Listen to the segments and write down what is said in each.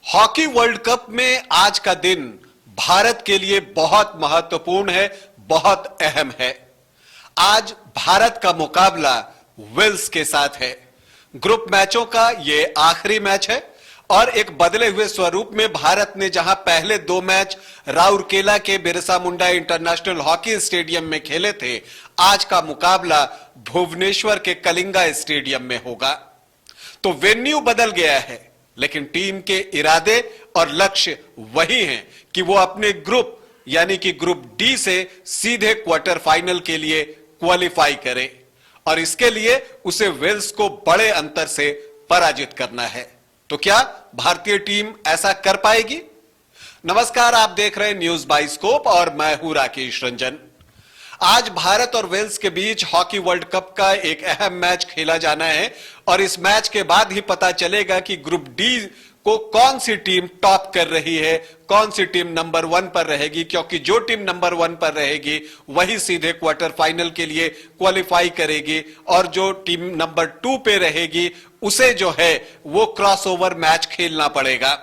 Hockey world cup में आज का दिन भारत के लिए बहुत महत्वपूर्ण है, बहुत अहम है। आज भारत का मुकाबला वेल्स के साथ है। ग्रुप मैचों का यह आखिरी मैच है और एक बदले हुए स्वरूप में भारत ने जहां पहले दो मैच राउरकेला के Birsa Munda international hockey stadium में खेले थे, आज का मुकाबला भुवनेश्वर के कलिंगा स्टेडियम में होगा। तो वेन्यू बदल गया है, लेकिन टीम के इरादे और लक्ष्य वही हैं कि वो अपने ग्रुप यानी कि ग्रुप डी से सीधे क्वार्टर फाइनल के लिए क्वालिफाई करे और इसके लिए उसे वेल्स को बड़े अंतर से पराजित करना है। तो क्या भारतीय टीम ऐसा कर पाएगी? नमस्कार, आप देख रहे हैं न्यूज बाइस्कोप और मैं हूं राकेश रंजन। आज भारत और वेल्स के बीच हॉकी वर्ल्ड कप का एक अहम मैच खेला जाना है और इस मैच के बाद ही पता चलेगा कि ग्रुप डी को कौन सी टीम टॉप कर रही है, कौन सी टीम नंबर 1 पर रहेगी, क्योंकि जो टीम नंबर 1 पर रहेगी वही सीधे क्वार्टर फाइनल के लिए क्वालिफाई करेगी और जो टीम नंबर 2 पे रहेगी उसे जो है वो क्रॉसओवर मैच खेलना पड़ेगा।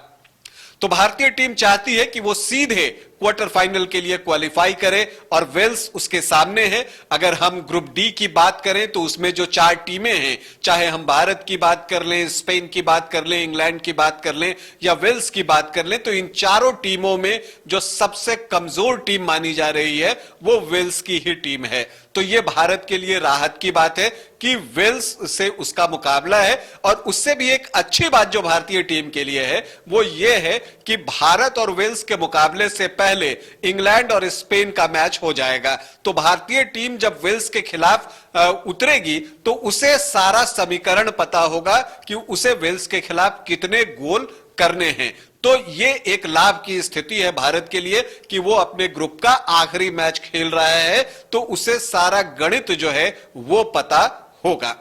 तो भारतीय टीम चाहती है कि वो सीधे क्वार्टर फाइनल के लिए क्वालिफाई करे और वेल्स उसके सामने है। अगर हम ग्रुप डी की बात करें तो उसमें जो 4 टीमें हैं, चाहे हम भारत की बात कर लें, स्पेन की बात कर लें, इंग्लैंड की बात कर लें या वेल्स की बात कर लें, तो इन चारों टीमों में जो सबसे कमजोर टीम मानी जा रही है वो वेल्स की ही टीम है। तो यह भारत के लिए राहत की बात है कि वेल्स से उसका मुकाबला है। और उससे भी एक अच्छी बात जो भारतीय टीम के लिए है वो ये है कि भारत और वेल्स के मुकाबले से पहले इंग्लैंड और स्पेन का मैच हो जाएगा। तो भारतीय टीम जब वेल्स के खिलाफ उतरेगी तो उसे सारा समीकरण पता होगा कि उसे वेल्स के खिलाफ कितने गोल करने हैं। तो ये एक लाभ की स्थिति है भारत के लिए कि वो अपने ग्रुप का आखिरी मैच खेल रहा है, तो उसे सारा गणित जो है वो पता होगा।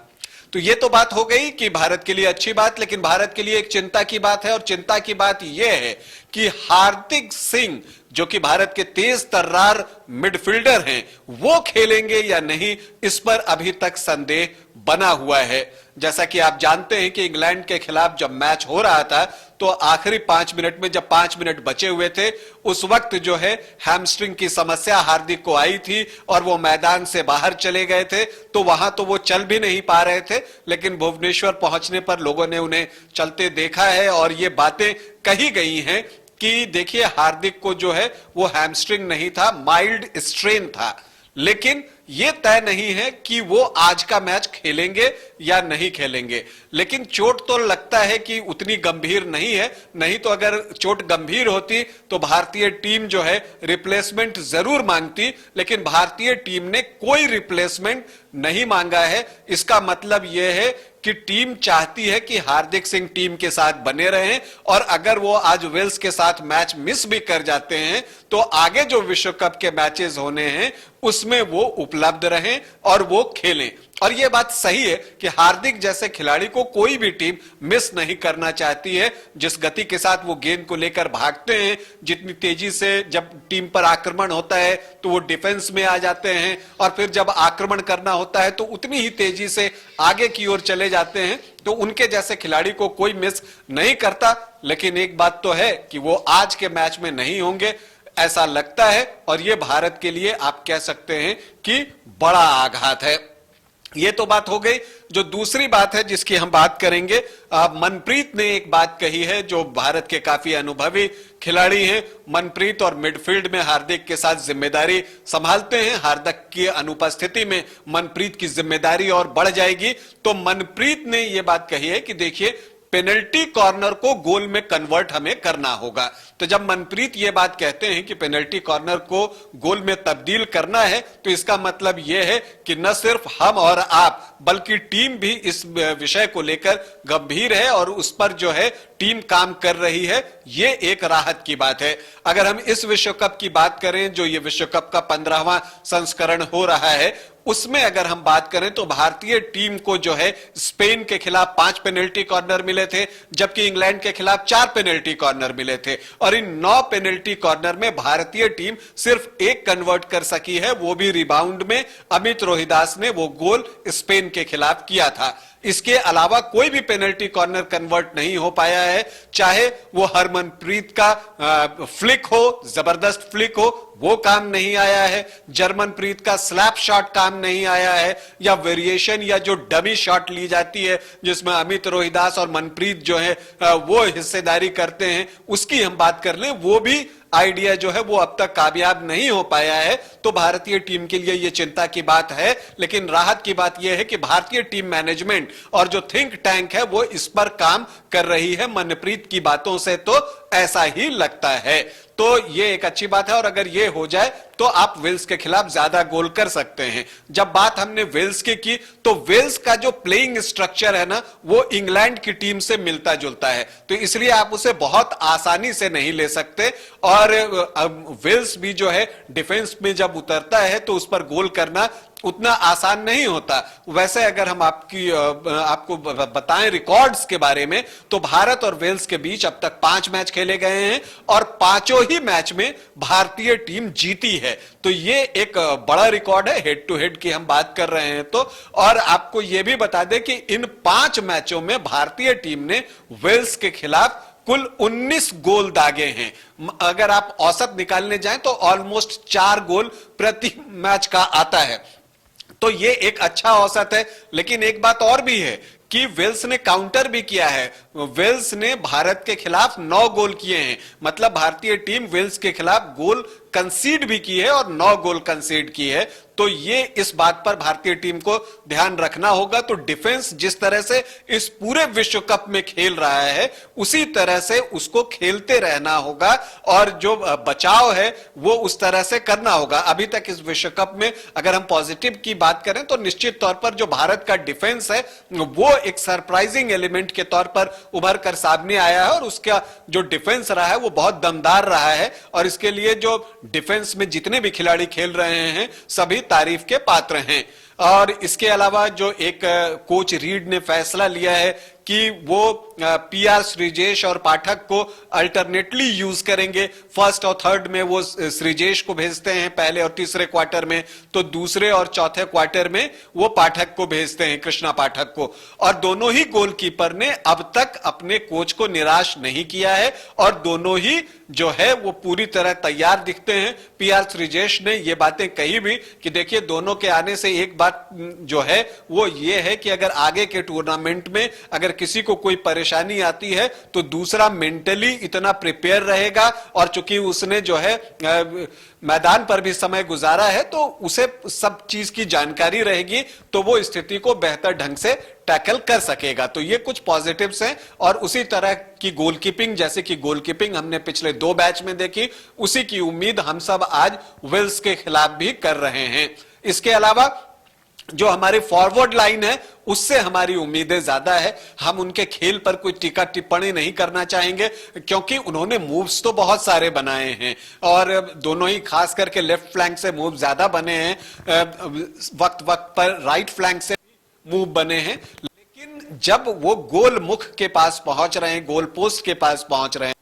तो ये तो बात हो गई कि भारत के लिए अच्छी बात, लेकिन भारत के लिए एक चिंता की बात है और चिंता की बात यह है कि हार्दिक सिंह जो कि भारत के तेज तर्रार मिडफील्डर हैं, वो खेलेंगे या नहीं, इस पर अभी तक संदेह बना हुआ है। जैसा कि आप जानते हैं कि इंग्लैंड के खिलाफ जब मैच हो रहा था तो आखिरी 5 मिनट में जब 5 मिनट बचे हुए थे उस वक्त जो है हैमस्ट्रिंग की समस्या हार्दिक को आई थी और वो मैदान से बाहर चले गए थे। तो वहां तो वो चल भी नहीं पा रहे थे, लेकिन भुवनेश्वर पहुंचने पर लोगों ने उन्हें चलते देखा है और ये बातें कही गई हैं कि देखिए हार्दिक को जो है वो हैमस्ट्रिंग नहीं था, माइल्ड स्ट्रेन था। लेकिन यह तय नहीं है कि वो आज का मैच खेलेंगे या नहीं खेलेंगे। लेकिन चोट तो लगता है कि उतनी गंभीर नहीं है, नहीं तो अगर चोट गंभीर होती तो भारतीय टीम जो है रिप्लेसमेंट जरूर मांगती, लेकिन भारतीय टीम ने कोई रिप्लेसमेंट नहीं मांगा है। इसका मतलब यह है कि टीम चाहती है कि हार्दिक सिंह टीम के साथ बने रहें और अगर वो आज वेल्स के साथ मैच मिस भी कर जाते हैं तो आगे जो विश्व कप के मैचेस होने हैं उसमें वो उपलब्ध रहें और वो खेलें। और यह बात सही है कि हार्दिक जैसे खिलाड़ी को कोई भी टीम मिस नहीं करना चाहती है। जिस गति के साथ वो गेंद को लेकर भागते हैं, जितनी तेजी से जब टीम पर आक्रमण होता है तो वो डिफेंस में आ जाते हैं और फिर जब आक्रमण करना होता है तो उतनी ही तेजी से आगे की ओर चले जाते हैं। तो उनके जैसे खिलाड़ी को कोई मिस नहीं करता। लेकिन एक बात तो है कि वो आज के मैच में नहीं होंगे, ऐसा लगता है, और यह भारत के लिए आप कह सकते हैं कि बड़ा आघात है। यह तो बात हो गई। जो दूसरी बात है जिसकी हम बात करेंगे, मनप्रीत ने एक बात कही है, जो भारत के काफी अनुभवी खिलाड़ी हैं। मनप्रीत और मिडफील्ड में हार्दिक के साथ जिम्मेदारी संभालते हैं। हार्दिक की अनुपस्थिति में मनप्रीत की जिम्मेदारी और बढ़ जाएगी। तो मनप्रीत ने यह बात कही है कि देखिए पेनल्टी कॉर्नर को गोल में कन्वर्ट हमें करना होगा। तो जब मनप्रीत ये बात कहते हैं कि पेनल्टी कॉर्नर को गोल में तब्दील करना है तो इसका मतलब यह है कि न सिर्फ हम और आप बल्कि टीम भी इस विषय को लेकर गंभीर है और उस पर जो है टीम काम कर रही है। ये एक राहत की बात है। अगर हम इस विश्व कप की बात करें, जो ये विश्व कप का 15वां संस्करण हो रहा है, उसमें अगर हम बात करें तो भारतीय टीम को जो है स्पेन के खिलाफ 5 पेनल्टी कॉर्नर मिले थे, जबकि इंग्लैंड के खिलाफ 4 पेनल्टी कॉर्नर मिले थे और इन 9 पेनल्टी कॉर्नर में भारतीय टीम सिर्फ 1 कन्वर्ट कर सकी है, वो भी रिबाउंड में। अमित रोहिदास ने वो गोल स्पेन के खिलाफ किया था। इसके अलावा कोई भी पेनल्टी कॉर्नर कन्वर्ट नहीं हो पाया है, चाहे वो हरमनप्रीत का फ्लिक हो, जबरदस्त फ्लिक हो, वो काम नहीं आया है, जर्मनप्रीत का स्लैप शॉट काम नहीं आया है, या वेरिएशन या जो डमी शॉट ली जाती है जिसमें अमित रोहिदास और मनप्रीत जो है वो हिस्सेदारी करते हैं, उसकी हम बात कर लें, वो भी आइडिया जो है वो अब तक कामयाब नहीं हो पाया है। तो भारतीय टीम के लिए यह चिंता की बात है, लेकिन राहत की बात यह है कि भारतीय टीम मैनेजमेंट और जो थिंक टैंक है वो इस पर काम कर रही है। मनप्रीत की बातों से तो ऐसा ही लगता है, तो ये एक अच्छी बात है। और अगर ये हो जाए तो आप वेल्स के खिलाफ ज्यादा गोल कर सकते हैं। जब बात हमने वेल्स की तो वेल्स का जो प्लेइंग स्ट्रक्चर है ना, वो इंग्लैंड की टीम से मिलता जुलता है, तो इसलिए आप उसे बहुत आसानी से नहीं ले सकते। और वेल्स भी जो है डिफेंस में जब उतरता है तो उस पर गोल करना उतना आसान नहीं होता। वैसे अगर हम आपको बताएं रिकॉर्ड्स के बारे में, तो भारत और वेल्स के बीच अब तक 5 मैच खेले गए हैं और पांचों ही मैच में भारतीय टीम जीती है। तो ये एक बड़ा रिकॉर्ड है, हेड टू हेड की हम बात कर रहे हैं तो। और आपको यह भी बता दें कि इन 5 मैचों में भारतीय टीम ने वेल्स के खिलाफ कुल 19 गोल दागे हैं। अगर आप औसत निकालने जाएं तो ऑलमोस्ट 4 गोल प्रति मैच का आता है, तो ये एक अच्छा औसत है। लेकिन एक बात और भी है कि वेल्स ने काउंटर भी किया है। वेल्स ने भारत के खिलाफ 9 गोल किए हैं, मतलब भारतीय टीम वेल्स के खिलाफ गोल कंसीड भी की है और 9 गोल कंसीड की है। तो ये इस बात पर भारतीय टीम को ध्यान रखना होगा। तो डिफेंस जिस तरह से इस पूरे विश्व कप में खेल रहा है, उसी तरह से उसको खेलते रहना होगा और जो बचाव है वो उस तरह से करना होगा। अभी तक इस विश्व कप में अगर हम पॉजिटिव की बात करें तो निश्चित तौर पर जो भारत का डिफेंस है वो एक सरप्राइजिंग एलिमेंट के तौर पर उभर कर सामने आया है और उसका जो डिफेंस रहा है वो बहुत दमदार रहा है। और इसके लिए जो डिफेंस में जितने भी खिलाड़ी खेल रहे हैं सभी तारीफ के पात्र हैं। और इसके अलावा जो एक कोच रीड ने फैसला लिया है कि वो पीआर श्रीजेश और पाठक को अल्टरनेटली यूज करेंगे। फर्स्ट और थर्ड में वो श्रीजेश को भेजते हैं पहले और तीसरे क्वार्टर में, तो दूसरे और चौथे क्वार्टर में वो पाठक को भेजते हैं, कृष्णा पाठक को। और दोनों ही गोलकीपर ने अब तक अपने कोच को निराश नहीं किया है और दोनों ही जो है वो पूरी तरह तैयार दिखते हैं। पीआर श्रीजेश ने ये बातें कही भी कि देखिए दोनों के आने से एक बात जो है वो ये है कि अगर आगे के टूर्नामेंट में अगर किसी को कोई परेशानी आती है तो दूसरा मेंटली इतना प्रिपेयर रहेगा, और चूंकि उसने जो है मैदान पर भी समय गुजारा है तो उसे सब चीज की जानकारी रहेगी, तो वो स्थिति को बेहतर ढंग से टैकल कर सकेगा। तो ये कुछ पॉजिटिव्स हैं। और उसी तरह की गोलकीपिंग, जैसे कि गोलकीपिंग हमने पिछले 2 मैच में देखी, उसी की उम्मीद हम सब आज वेल्स के खिलाफ भी कर रहे हैं। इसके अलावा जो हमारी फॉरवर्ड लाइन है उससे हमारी उम्मीदें ज्यादा है। हम उनके खेल पर कोई टीका टिप्पणी नहीं करना चाहेंगे क्योंकि उन्होंने मूव्स तो बहुत सारे बनाए हैं और दोनों ही खास करके लेफ्ट फ्लैंक से मूव ज्यादा बने हैं, वक्त वक्त पर राइट फ्लैंक से मूव बने हैं। लेकिन जब वो गोल मुख के पास पहुंच रहे हैं, गोल पोस्ट के पास पहुंच रहे हैं,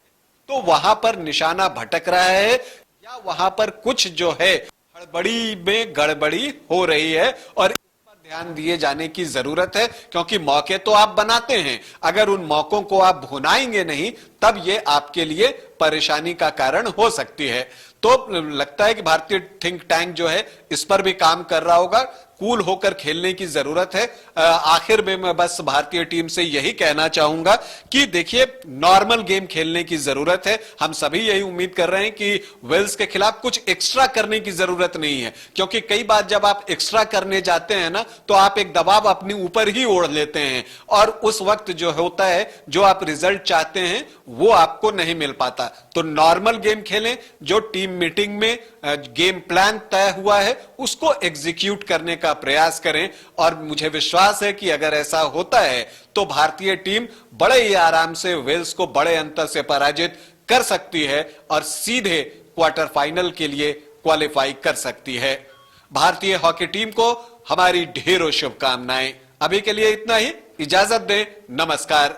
तो वहां पर निशाना भटक रहा है या वहां पर कुछ जो है गड़बड़ी में गड़बड़ी हो रही है और इस पर ध्यान दिए जाने की जरूरत है। क्योंकि मौके तो आप बनाते हैं, अगर उन मौकों को आप भुनाएंगे नहीं तब ये आपके लिए परेशानी का कारण हो सकती है। तो लगता है कि भारतीय थिंक टैंक जो है इस पर भी काम कर रहा होगा। कूल होकर खेलने की जरूरत है। आखिर में मैं बस भारतीय टीम से यही कहना चाहूंगा कि देखिए नॉर्मल गेम खेलने की जरूरत है। हम सभी यही उम्मीद कर रहे हैं कि वेल्स के खिलाफ कुछ एक्स्ट्रा करने की जरूरत नहीं है, क्योंकि कई बार जब आप एक्स्ट्रा करने जाते हैं ना तो आप एक दबाव अपने ऊपर ही ओढ़ लेते हैं और उस वक्त जो होता है, जो आप रिजल्ट चाहते हैं वो आपको नहीं मिल पाता। तो नॉर्मल गेम खेलें, जो टीम मीटिंग में गेम प्लान तय हुआ है उसको एग्जीक्यूट करने का प्रयास करें। और मुझे विश्वास है कि अगर ऐसा होता है तो भारतीय टीम बड़े ही आराम से वेल्स को बड़े अंतर से पराजित कर सकती है और सीधे क्वार्टर फाइनल के लिए क्वालिफाई कर सकती है। भारतीय हॉकी टीम को हमारी ढेरों शुभकामनाएं। अभी के लिए इतना ही, इजाजत दें, नमस्कार।